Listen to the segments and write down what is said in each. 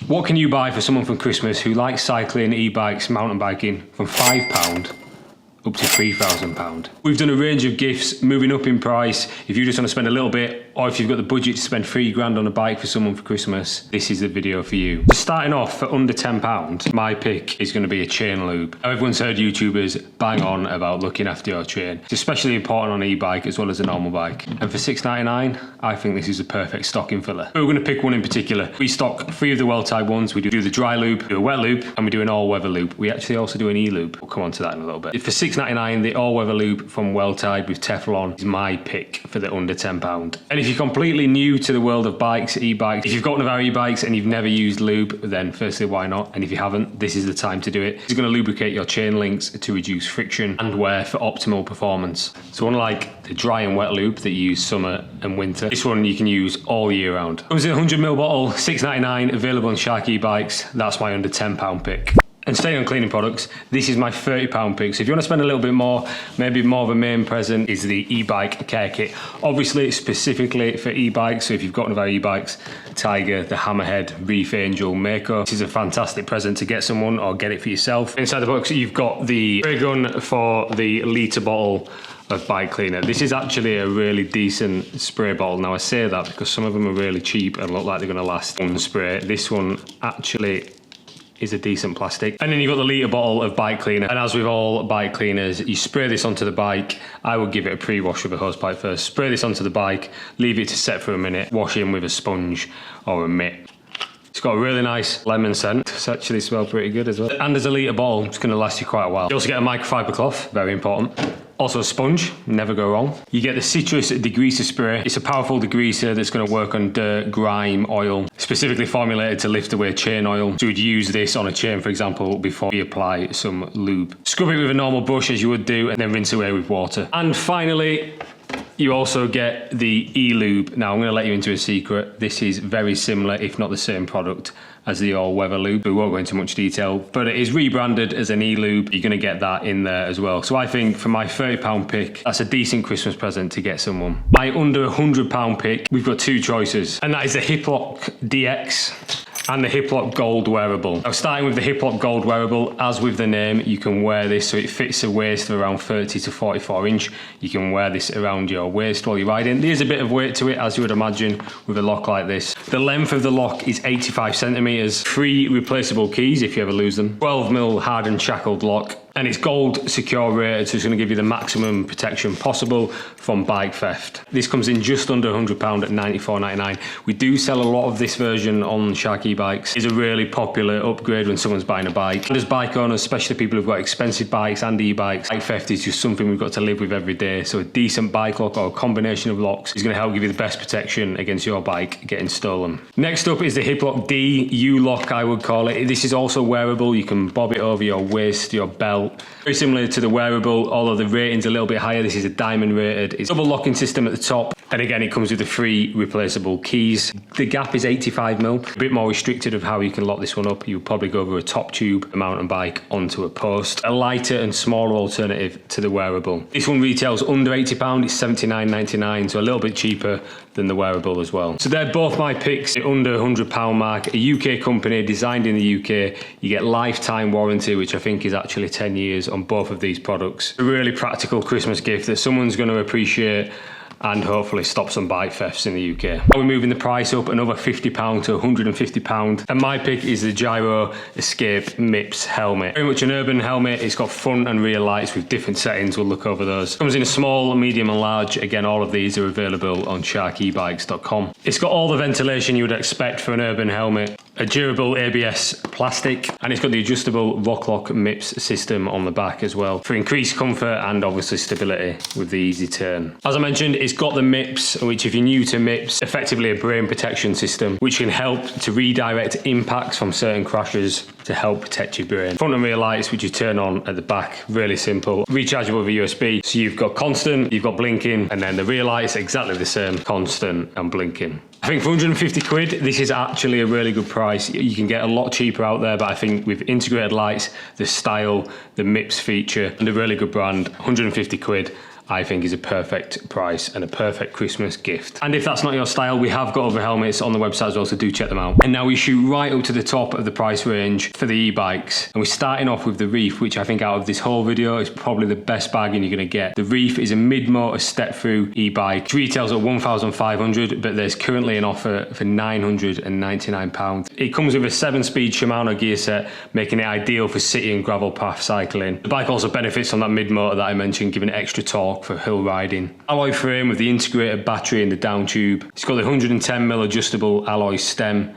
What can you buy for someone from Christmas who likes cycling, e-bikes, mountain biking from £5 up to £3,000? We've done a range of gifts moving up in price. If you just want to spend a little bit, or if you've got the budget to spend £3 on a bike for someone for Christmas, this is the video for you. So starting off for under £10, my pick is going to be a chain lube. Now, everyone's heard YouTubers bang on about looking after your chain. It's especially important on an e-bike as well as a normal bike. And for £6.99, I think this is a perfect stocking filler. We're going to pick one in particular. We stock 3 of the Weldtite ones. We do the dry lube, do a wet lube, and we do an all-weather lube. We actually also do an e-lube. We'll come on to that in a little bit. For £6.99, the all-weather lube from Weldtite with Teflon is my pick for the under £10. And if you're completely new to the world of bikes, e-bikes, if you've got one of our e-bikes and you've never used lube, then firstly, why not? And if you haven't, this is the time to do it. It's going to lubricate your chain links to reduce friction and wear for optimal performance. So unlike the dry and wet lube that you use summer and winter, this one you can use all year round. Comes in a 100ml bottle, £6.99, available on Shark e-bikes. That's my under £10 pick. And staying on cleaning products, this is my £30 pick. So if you want to spend a little bit more, maybe more of a main present is the e-bike care kit. Obviously, specifically for e-bikes. So if you've got one of our e-bikes, Tiger, the Hammerhead, Reef, Angel, Mako, this is a fantastic present to get someone or get it for yourself. Inside the box, you've got the spray gun for the litre bottle of bike cleaner. This is actually a really decent spray bottle. Now I say that because some of them are really cheap and look like they're going to last one spray. This one actually is a decent plastic. And then you've got the litre bottle of bike cleaner. And as with all bike cleaners, you spray this onto the bike. I would give it a pre-wash with a hose pipe first. Spray this onto the bike, leave it to set for a minute, wash in with a sponge or a mitt. It's got a really nice lemon scent. It's actually smells pretty good as well. And as a litre bottle, it's going to last you quite a while. You also get a microfiber cloth, very important. Also a sponge, never go wrong. You get the citrus degreaser spray. It's a powerful degreaser that's going to work on dirt, grime, oil, specifically formulated to lift away chain oil. So you'd use this on a chain, for example, before you apply some lube. Scrub it with a normal brush as you would do, and then rinse away with water. And finally, you also get the e-lube. Now I'm going to let you into a secret. This is very similar, if not the same product as the all-weather lube. We won't go into much detail, but it is rebranded as an e-lube. You're going to get that in there as well. So I think for my £30 pick, that's a decent Christmas present to get someone. My under £100 pick, we've got 2 choices, and that is the HIPLOK DX and the HIPLOK Gold wearable. Now starting with the HIPLOK Gold wearable, as with the name, you can wear this so it fits a waist of around 30 to 44 inch. You can wear this around your waist while you're riding. There's a bit of weight to it, as you would imagine with a lock like this. The length of the lock is 85 centimeters, 3 replaceable keys if you ever lose them, 12mm hardened shackled lock, and it's gold secure rated, so it's going to give you the maximum protection possible from bike theft. This comes in just under £100 at £94.99. We do sell a lot of this version on Shark e-bikes. It's a really popular upgrade when someone's buying a bike. And as bike owners, especially people who've got expensive bikes and e-bikes, bike theft is just something we've got to live with every day. So a decent bike lock or a combination of locks is going to help give you the best protection against your bike getting stolen. Next up is the HIPLOK D U-lock, I would call it. This is also wearable. You can bob it over your waist, your belt. Very similar to the wearable, although the rating's a little bit higher. This is a diamond rated. It's a double locking system at the top, and again it comes with the 3 replaceable keys. The gap is 85mm, a bit more restricted of how you can lock this one up. You would probably go over a top tube, a mountain bike onto a post. A lighter and smaller alternative to the wearable. This one retails under £80, it's £79.99, so a little bit cheaper than the wearable as well. So they're both my picks under £100 mark. A UK company, designed in the UK. You get lifetime warranty, which I think is actually 10 years on both of these products. A really practical Christmas gift that someone's going to appreciate and hopefully stop some bike thefts in the UK. We're moving the price up another £50 to £150, and my pick is the GIRO Escape MIPS helmet. Very much an urban helmet. It's got front and rear lights with different settings. We'll look over those. Comes in a small, medium and large. Again, all of these are available on sharkebikes.com. It's got all the ventilation you would expect for an urban helmet. A durable ABS plastic, and it's got the adjustable rock-lock MIPS system on the back as well for increased comfort and obviously stability with the easy turn. As I mentioned, it's got the MIPS, which if you're new to MIPS, effectively a brain protection system, which can help to redirect impacts from certain crashes to help protect your brain. Front and rear lights, which you turn on at the back, really simple. Rechargeable with a USB, so you've got constant, you've got blinking, and then the rear lights exactly the same, constant and blinking. I think for 150 quid, this is actually a really good price. You can get a lot cheaper out there, but I think with integrated lights, the style, the MIPS feature, and a really good brand, 150 quid, I think is a perfect price and a perfect Christmas gift. And if that's not your style, we have got other helmets on the website as well, so do check them out. And now we shoot right up to the top of the price range for the e-bikes. And we're starting off with the Reef, which I think out of this whole video is probably the best bargain you're gonna get. The Reef is a mid-motor step-through e-bike. It retails at £1,500, but there's currently an offer for £999. It comes with a 7-speed Shimano gear set, making it ideal for city and gravel path cycling. The bike also benefits from that mid-motor that I mentioned, giving it extra torque for hill riding. Alloy frame with the integrated battery and the down tube. It's got the 110mm adjustable alloy stem,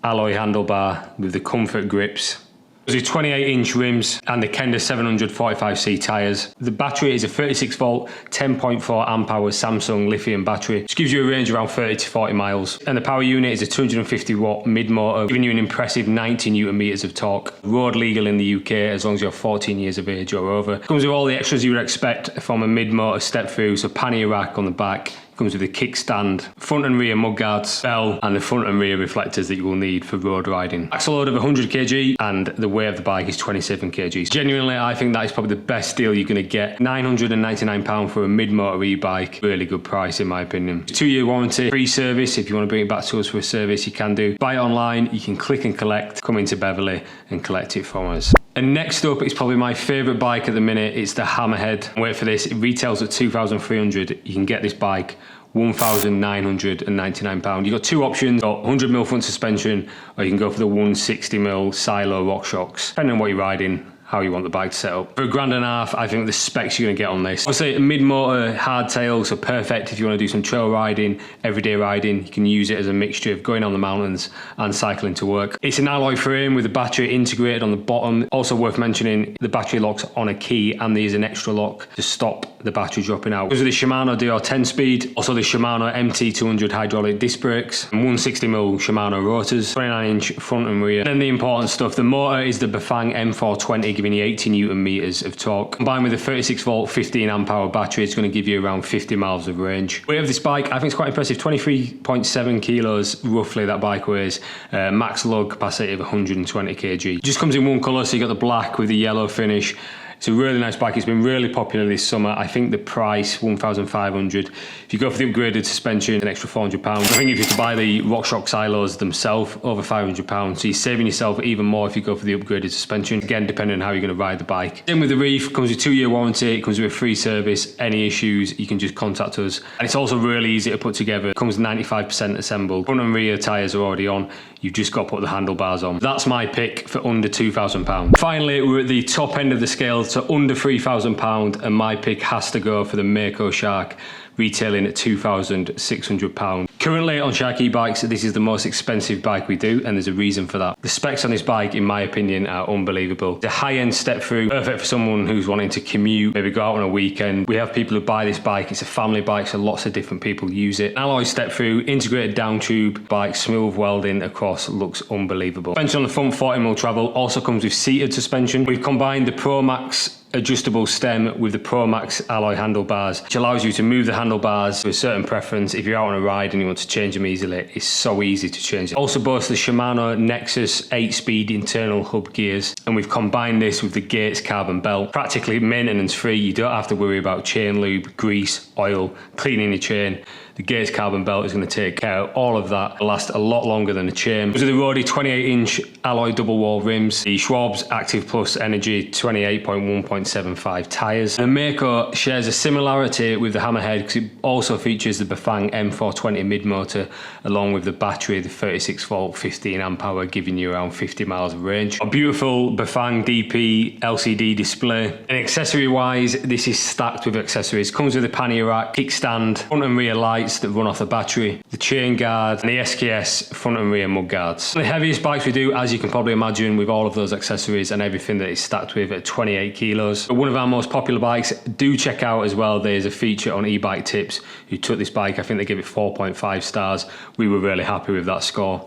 alloy handlebar with the comfort grips. There's 28-inch rims and the Kenda 745C tyres. The battery is a 36-volt, 10.4 amp-hour Samsung lithium battery, which gives you a range around 30 to 40 miles. And the power unit is a 250-watt mid-motor, giving you an impressive 90 Nm of torque. Road legal in the UK as long as you're 14 years of age or over. Comes with all the extras you would expect from a mid-motor step-through, so pannier rack on the back. Comes with a kickstand, front and rear mudguards, bell, and the front and rear reflectors that you will need for road riding. Axle load of 100 kg, and the weight of the bike is 27 kg. Genuinely, I think that is probably the best deal you're going to get. £999 for a mid-motor e-bike. Really good price in my opinion. 2-year warranty, free service. If you want to bring it back to us for a service, you can do. Buy it online, you can click and collect, come into Beverley and collect it from us. And next up is probably my favourite bike at the minute. It's the Hammerhead. Wait for this, it retails at £2,300. You can get this bike £1,999. You've got two options, got 100mm front suspension, or you can go for the 160mm Silo RockShox, depending on what you're riding, how you want the bike set up. For £1,500, I think the specs you're gonna get on this. Obviously, a mid-motor hardtail, so perfect if you wanna do some trail riding, everyday riding. You can use it as a mixture of going on the mountains and cycling to work. It's an alloy frame with a battery integrated on the bottom. Also worth mentioning, the battery locks on a key and there's an extra lock to stop the battery dropping out. Because of the Shimano DR 10 speed, also the Shimano MT200 hydraulic disc brakes, and 160mm Shimano rotors, 29-inch front and rear. And then the important stuff, the motor is the Bafang M420, giving you 80 Nm of torque. Combined with a 36-volt, 15 amp-hour battery, it's going to give you around 50 miles of range. Weight of this bike, I think it's quite impressive, 23.7 kilos, roughly that bike weighs. Max load capacity of 120 kg. It just comes in one colour, so you got the black with the yellow finish. It's a really nice bike. It's been really popular this summer. I think the price, £1,500. If you go for the upgraded suspension, an extra £400. I think if you could buy the RockShox silos themselves, over £500. So you're saving yourself even more if you go for the upgraded suspension. Again, depending on how you're going to ride the bike. Then with the Reef, comes with a 2-year warranty. It comes with a free service. Any issues, you can just contact us. And it's also really easy to put together. It comes 95% assembled. Front and rear tyres are already on. You've just got to put the handlebars on. That's my pick for under £2,000. Finally, we're at the top end of the scale, so under £3,000, and my pick has to go for the Mako Shark, retailing at £2,600. Currently on Shark e-bikes, this is the most expensive bike we do, and there's a reason for that. The specs on this bike, in my opinion, are unbelievable. The high-end step-through, perfect for someone who's wanting to commute, maybe go out on a weekend. We have people who buy this bike. It's a family bike, so lots of different people use it. Alloy step-through, integrated down tube bike, smooth welding across, looks unbelievable. Suspension on the front, 40mm travel, also comes with seated suspension. We've combined the Pro Max adjustable stem with the Pro Max alloy handlebars, which allows you to move the handlebars to a certain preference. If you're out on a ride and you want to change them easily, it's so easy to change it. Also boasts the Shimano Nexus 8-speed internal hub gears, and we've combined this with the Gates carbon belt. Practically maintenance free. You don't have to worry about chain lube, grease, oil, cleaning your chain. The Gates carbon belt is going to take care of all of that. It'll last a lot longer than a chain. Those are the Roadie 28-inch alloy double wall rims, the Schwab's Active Plus Energy 28.1.75 tyres. And Mako shares a similarity with the Hammerhead because it also features the Bafang M420 mid-motor along with the battery, the 36-volt 15 amp hour, giving you around 50 miles of range. A beautiful Bafang DP LCD display. And accessory-wise, this is stacked with accessories. Comes with a pannier rack, kickstand, front and rear lights that run off the battery, the chain guard, and the SKS front and rear mud guards. The heaviest bikes we do, as you can probably imagine, with all of those accessories and everything that it's stacked with, at 28 kilos. But one of our most popular bikes, do check out as well, there's a feature on eBike Tips who took this bike. I think they gave it 4.5 stars. We were really happy with that score.